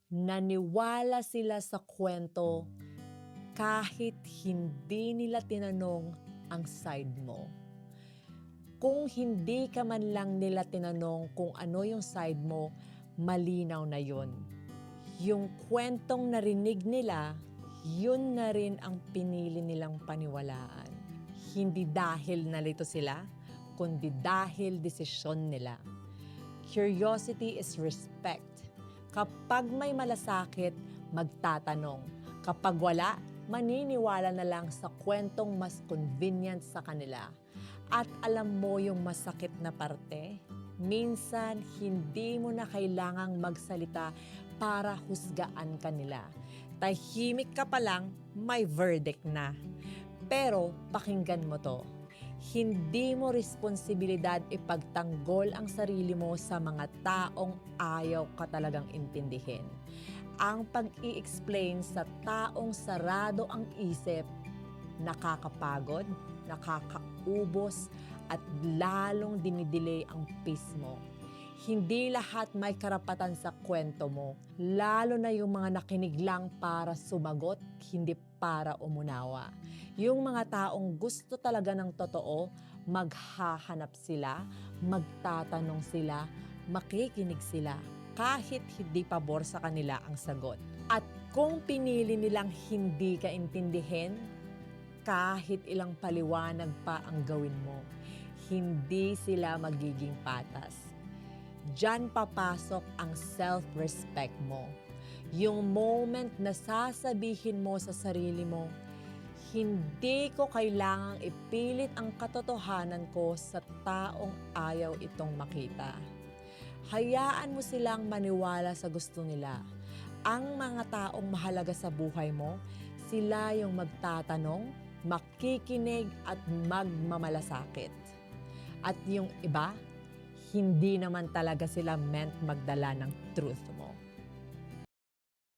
Naniwala sila sa kwento kahit hindi nila tinanong ang side mo. Kung hindi ka man lang nila tinanong kung ano yung side mo, malinaw na yun. Yung kwentong narinig nila, yun na rin ang pinili nilang paniwalaan. Hindi dahil nalito sila, kundi dahil desisyon nila. Curiosity is respect. Kapag may malasakit, magtatanong. Kapag wala, maniniwala na lang sa kwentong mas convenient sa kanila. At alam mo yung masakit na parte? Minsan, hindi mo na kailangang magsalita para husgaan kanila. Tahimik ka pa lang, may verdict na. Pero pakinggan mo to. Hindi mo responsibilidad ipagtanggol ang sarili mo sa mga taong ayaw ka talagang intindihin. Ang pag-i-explain sa taong sarado ang isip, nakakapagod, nakakaubos, at lalong dinidelay ang peace mo. Hindi lahat may karapatan sa kwento mo, lalo na yung mga nakinig lang para sumagot, hindi para umunawa. Yung mga taong gusto talaga ng totoo, maghahanap sila, magtatanong sila, makikinig sila, kahit hindi pabor sa kanila ang sagot. At kung pinili nilang hindi ka intindihin, kahit ilang paliwanag pa ang gawin mo, hindi sila magiging patas. Diyan papasok ang self-respect mo. Yung moment na sasabihin mo sa sarili mo, hindi ko kailangang ipilit ang katotohanan ko sa taong ayaw itong makita. Hayaan mo silang maniwala sa gusto nila. Ang mga taong mahalaga sa buhay mo, sila yung magtatanong, makikinig at magmamalasakit. At yung iba, hindi naman talaga sila meant magdala ng truth mo.